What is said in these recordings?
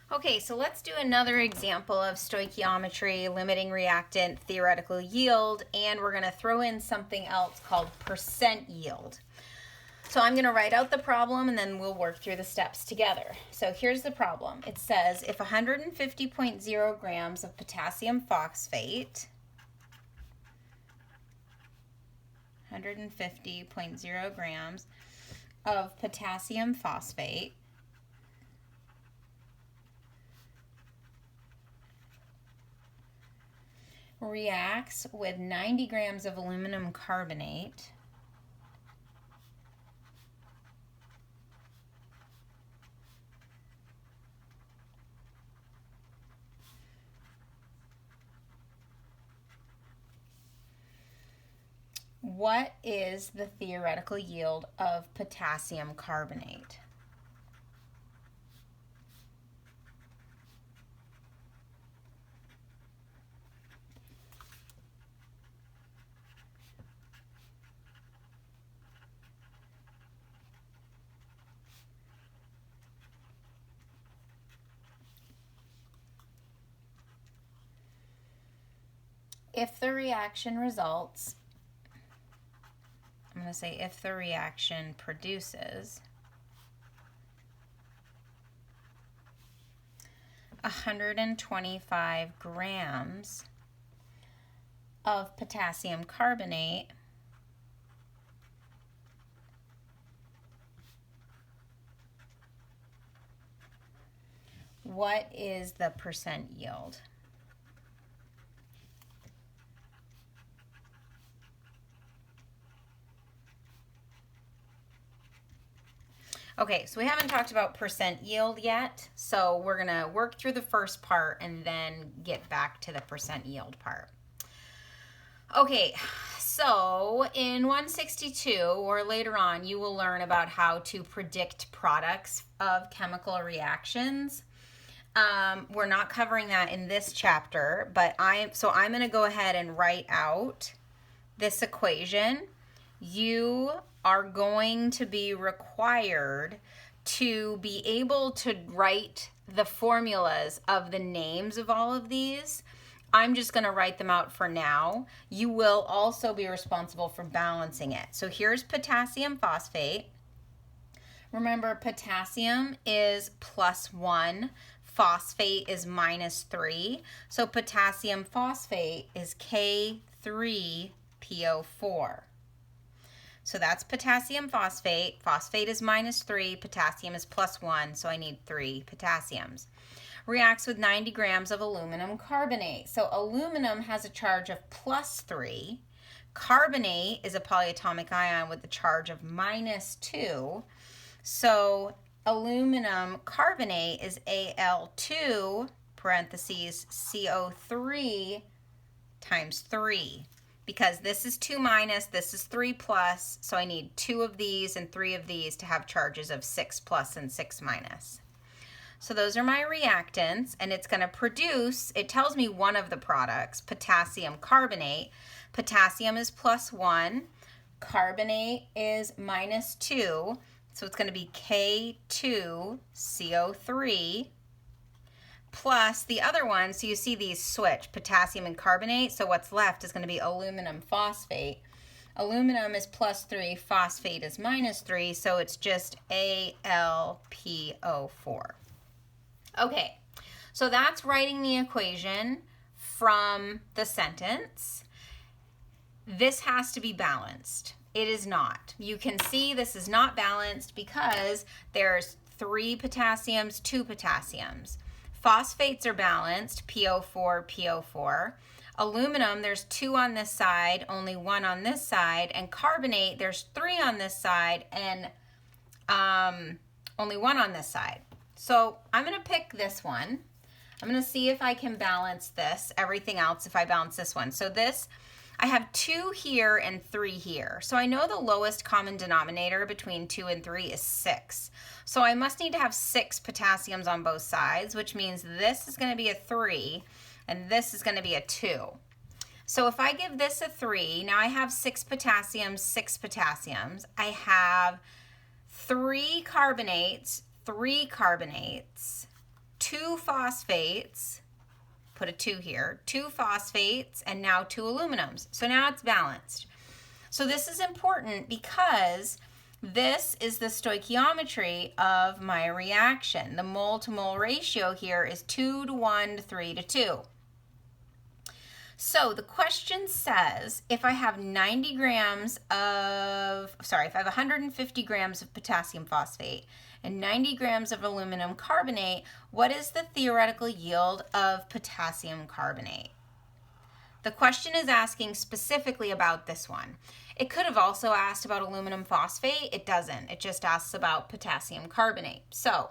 Okay, so let's do another example of stoichiometry, limiting reactant, theoretical yield, and we're going to throw in something else called percent yield. So I'm going to write out the problem and then we'll work through the steps together. So here's the problem. It says if 150.0 grams of potassium phosphate, 150.0 grams of potassium phosphate reacts with 90 grams of aluminum carbonate, what is the theoretical yield of potassium carbonate? If the reaction results, I'm going to say if the reaction produces 125 grams of potassium carbonate, what is the percent yield? Okay, so we haven't talked about percent yield yet, so we're going to work through the first part and then get back to the percent yield part. Okay, so in 162 or later on, you will learn about how to predict products of chemical reactions. We're not covering that in this chapter, but I'm going to go ahead and write out this equation. You are going to be required to be able to write the formulas of the names of all of these. I'm just going to write them out for now. You will also be responsible for balancing it. So here's potassium phosphate. Remember, potassium is +1. Phosphate is -3. So potassium phosphate is K3PO4. So that's potassium phosphate. Phosphate is -3, potassium is +1, so I need 3 potassiums. Reacts with 90 grams of aluminum carbonate. So aluminum has a charge of +3. Carbonate is a polyatomic ion with a charge of -2. So aluminum carbonate is Al2 parentheses CO3 times 3. Because this is 2-, this is 3+, so I need 2 of these and 3 of these to have charges of 6+ and 6-. So those are my reactants, and it's going to produce, it tells me one of the products, potassium carbonate. Potassium is +1, carbonate is -2, so it's going to be K2CO3. Plus the other one, so you see these switch, potassium and carbonate, so what's left is going to be aluminum phosphate. Aluminum is +3, phosphate is -3, so it's just AlPO4. Okay, so that's writing the equation from the sentence. This has to be balanced. It is not. You can see this is not balanced because there's 3 potassiums, 2 potassiums. Phosphates are balanced, PO4, PO4. Aluminum, there's 2 on this side, only 1 on this side. And carbonate, there's 3 on this side and only 1 on this side. So I'm going to pick this one. I'm going to see if I can balance this, everything else, if I balance this one. So this, I have 2 here and 3 here. So I know the lowest common denominator between 2 and 3 is 6. So I must need to have 6 potassiums on both sides, which means this is going to be a 3 and this is going to be a 2. So if I give this a 3, now I have 6 potassiums, 6 potassiums. I have 3 carbonates, 2 2 phosphates, put a 2 here, 2 phosphates, and now 2 aluminums. So now it's balanced. So this is important because this is the stoichiometry of my reaction. The mole to mole ratio here is 2 to 1 to 3 to 2. So the question says, if I have 150 grams of potassium phosphate and 90 grams of aluminum carbonate, what is the theoretical yield of potassium carbonate? The question is asking specifically about this one. It could have also asked about aluminum phosphate. It doesn't. It just asks about potassium carbonate. So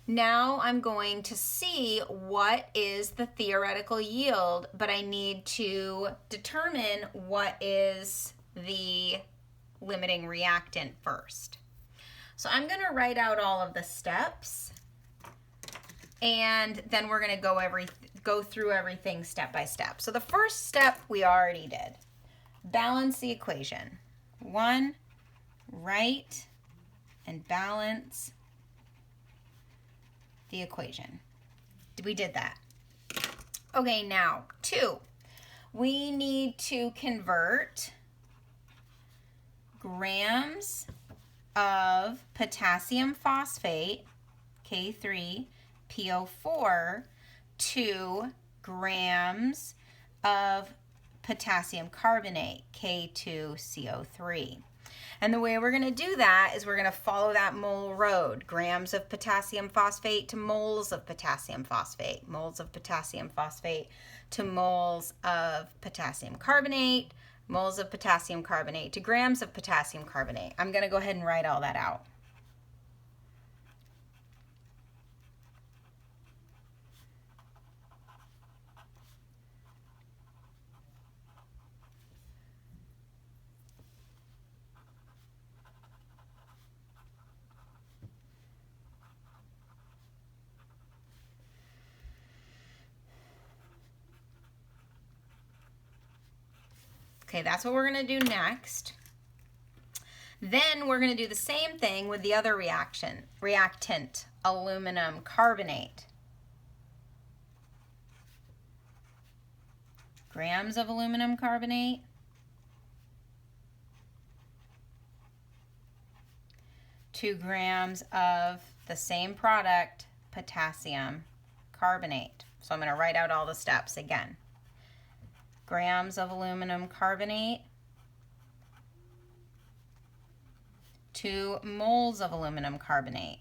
now I'm going to see what is the theoretical yield, but I need to determine what is the limiting reactant first. So I'm going to write out all of the steps, and then we're going to go through everything step by step. So the first step we already did. Balance the equation. 1, write and balance the equation. We did that. Okay, now 2. We need to convert grams of potassium phosphate, K3PO4, to grams of potassium carbonate, K2CO3. And the way we're going to do that is we're going to follow that mole road. Grams of potassium phosphate to moles of potassium phosphate. Moles of potassium phosphate to moles of potassium carbonate. Moles of potassium carbonate to grams of potassium carbonate. I'm going to go ahead and write all that out. Okay, that's what we're going to do next. Then we're going to do the same thing with the other reactant, aluminum carbonate. Grams of aluminum carbonate to grams of the same product, potassium carbonate. So I'm going to write out all the steps again. Grams of aluminum carbonate to moles of aluminum carbonate.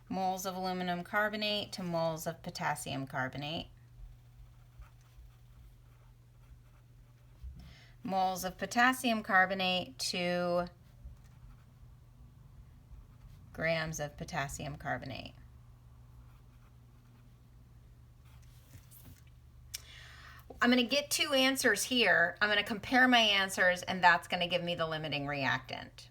Moles of aluminum carbonate to moles of potassium carbonate. Moles of potassium carbonate to grams of potassium carbonate. I'm going to get 2 answers here. I'm going to compare my answers, and that's going to give me the limiting reactant.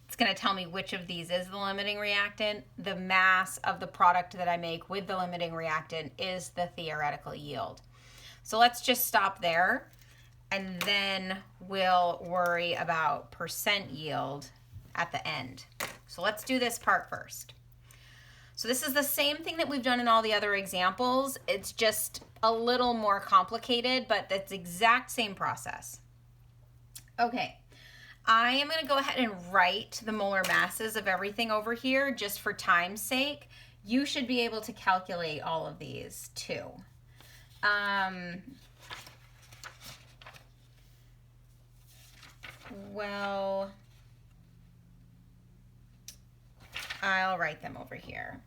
It's going to tell me which of these is the limiting reactant. The mass of the product that I make with the limiting reactant is the theoretical yield. So let's just stop there, and then we'll worry about percent yield at the end. So let's do this part first. So this is the same thing that we've done in all the other examples. It's just a little more complicated, but that's the exact same process. Okay, I am going to go ahead and write the molar masses of everything over here just for time's sake. You should be able to calculate all of these too. Well, I'll write them over here.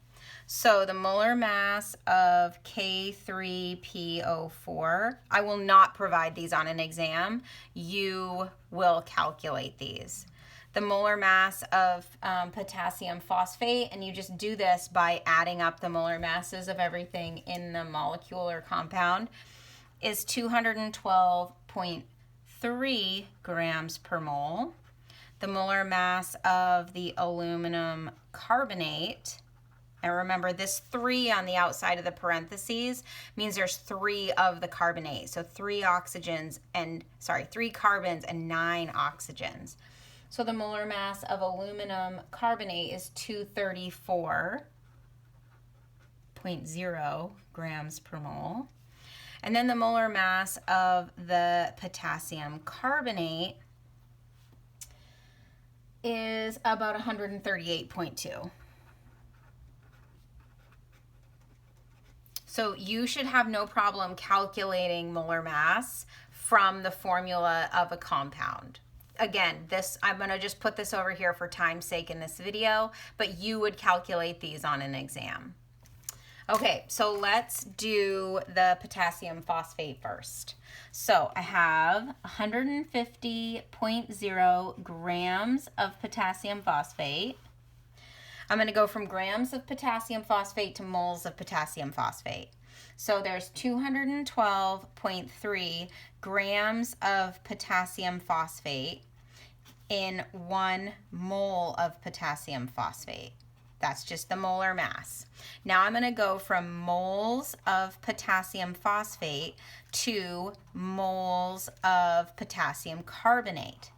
So the molar mass of K3PO4, I will not provide these on an exam. You will calculate these. The molar mass of potassium phosphate, and you just do this by adding up the molar masses of everything in the molecule or compound, is 212.3 grams per mole. The molar mass of the aluminum carbonate And remember, this 3 on the outside of the parentheses means there's 3 of the carbonate. So 3 carbons and 9 oxygens. So the molar mass of aluminum carbonate is 234.0 grams per mole. And then the molar mass of the potassium carbonate is about 138.2. So you should have no problem calculating molar mass from the formula of a compound. Again, I'm going to just put this over here for time's sake in this video, but you would calculate these on an exam. Okay, so let's do the potassium phosphate first. So I have 150.0 grams of potassium phosphate. I'm going to go from grams of potassium phosphate to moles of potassium phosphate. So there's 212.3 grams of potassium phosphate in 1 mole of potassium phosphate. That's just the molar mass. Now I'm going to go from moles of potassium phosphate to moles of potassium carbonate.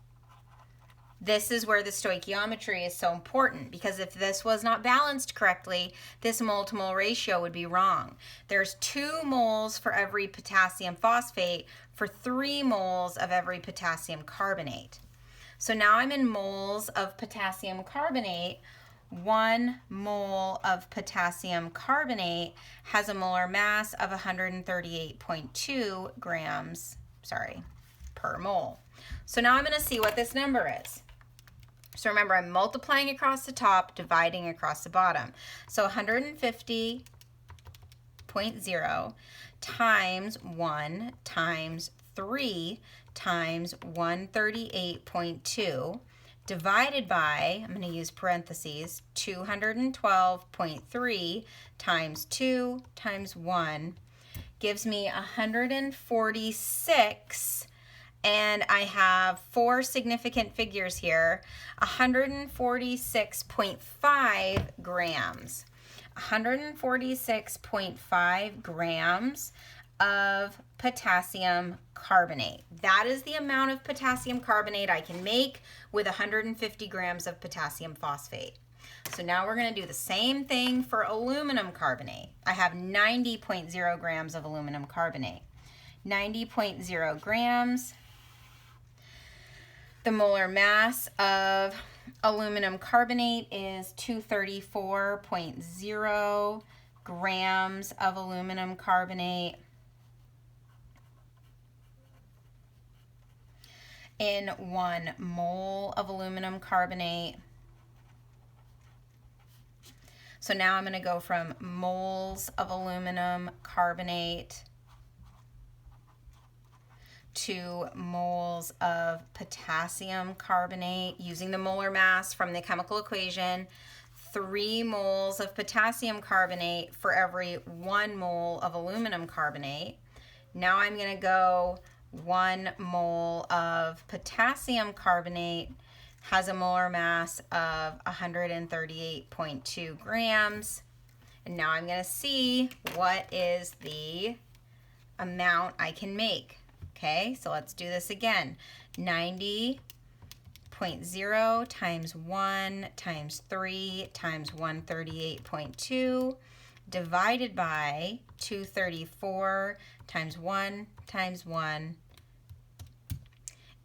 This is where the stoichiometry is so important, because if this was not balanced correctly, this mole to mole ratio would be wrong. There's 2 moles for every potassium phosphate for 3 moles of every potassium carbonate. So now I'm in moles of potassium carbonate. 1 mole of potassium carbonate has a molar mass of 138.2 grams, per mole. So now I'm going to see what this number is. So remember, I'm multiplying across the top, dividing across the bottom. So 150.0 times 1 times 3 times 138.2 divided by, I'm going to use parentheses, 212.3 times 2 times 1 gives me 146, and I have 4 significant figures here, 146.5 grams. 146.5 grams of potassium carbonate. That is the amount of potassium carbonate I can make with 150 grams of potassium phosphate. So now we're going to do the same thing for aluminum carbonate. I have 90.0 grams of aluminum carbonate. 90.0 grams. The molar mass of aluminum carbonate is 234.0 grams of aluminum carbonate. In 1 mole of aluminum carbonate. So now I'm going to go from moles of aluminum carbonate to moles of potassium carbonate using the molar mass from the chemical equation. 3 moles of potassium carbonate for every 1 mole of aluminum carbonate. Now I'm going to go 1 mole of potassium carbonate has a molar mass of 138.2 grams. And now I'm going to see what is the amount I can make. Okay, so let's do this again. 90.0 times 1 times 3 times 138.2 divided by 234 times 1 times 1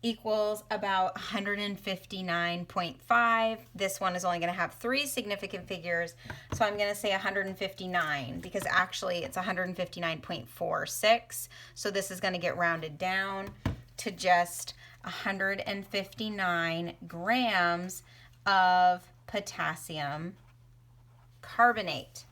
equals about 159.5. This one is only going to have 3 significant figures, so I'm going to say 159 because actually it's 159.46. So this is going to get rounded down to just 159 grams of potassium carbonate.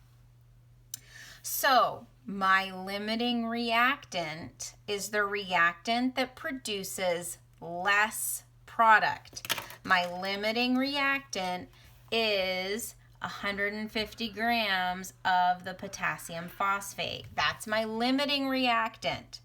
So my limiting reactant is the reactant that produces less product. My limiting reactant is 150 grams of the potassium phosphate. That's my limiting reactant.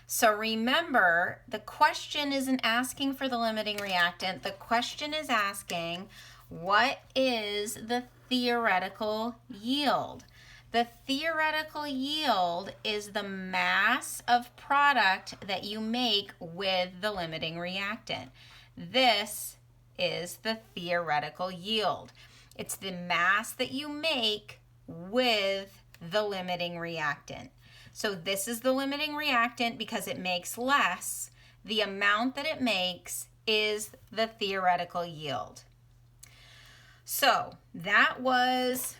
So remember, the question isn't asking for the limiting reactant. The question is asking, what is the theoretical yield. The theoretical yield is the mass of product that you make with the limiting reactant. This is the theoretical yield. It's the mass that you make with the limiting reactant. So this is the limiting reactant because it makes less. The amount that it makes is the theoretical yield. So that was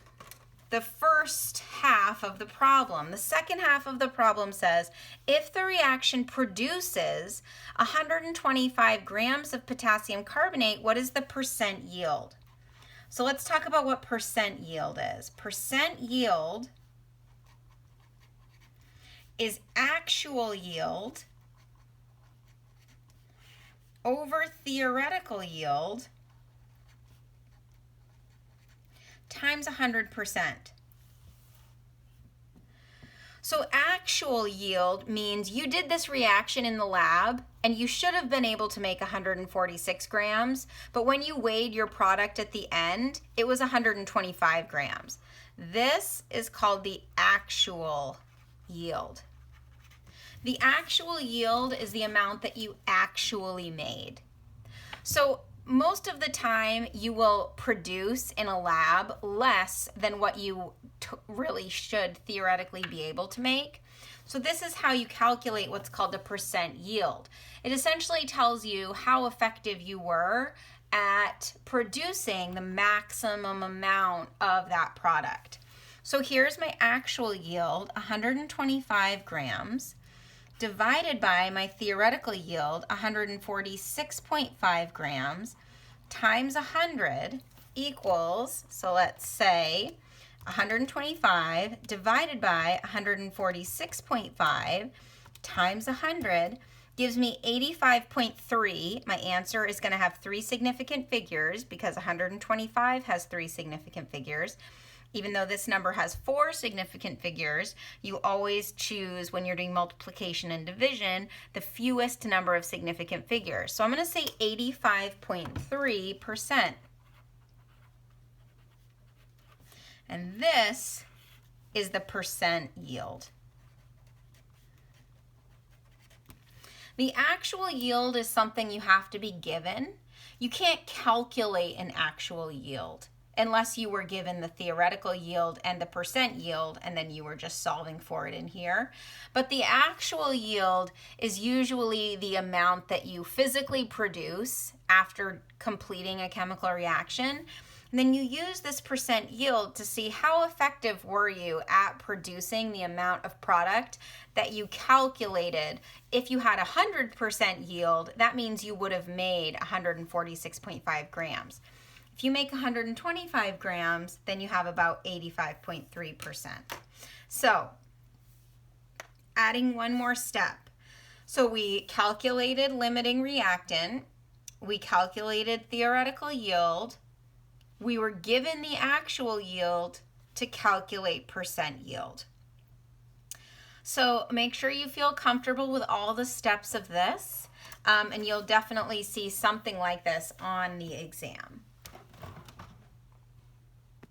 the first half of the problem. The second half of the problem says, if the reaction produces 125 grams of potassium carbonate, what is the percent yield? So let's talk about what percent yield is. Percent yield is actual yield over theoretical yield times 100%. So actual yield means you did this reaction in the lab and you should have been able to make 146 grams, but when you weighed your product at the end, it was 125 grams. This is called the actual yield. The actual yield is the amount that you actually made. So most of the time you will produce in a lab less than what you really should theoretically be able to make. So this is how you calculate what's called a percent yield. It essentially tells you how effective you were at producing the maximum amount of that product. So here's my actual yield, 125 grams, divided by my theoretical yield, 146.5 grams, times 100 equals, so let's say 125 divided by 146.5 times 100 gives me 85.3. My answer is going to have three significant figures because 125 has three significant figures. Even though this number has four significant figures, you always choose, when you're doing multiplication and division, the fewest number of significant figures. So I'm going to say 85.3%. And this is the percent yield. The actual yield is something you have to be given. You can't calculate an actual yield unless you were given the theoretical yield and the percent yield, and then you were just solving for it in here. But the actual yield is usually the amount that you physically produce after completing a chemical reaction. And then you use this percent yield to see how effective were you at producing the amount of product that you calculated. If you had 100% yield, that means you would have made 146.5 grams. If you make 125 grams, then you have about 85.3%. So, adding one more step. So we calculated limiting reactant, we calculated theoretical yield, we were given the actual yield to calculate percent yield. So make sure you feel comfortable with all the steps of this, and you'll definitely see something like this on the exam.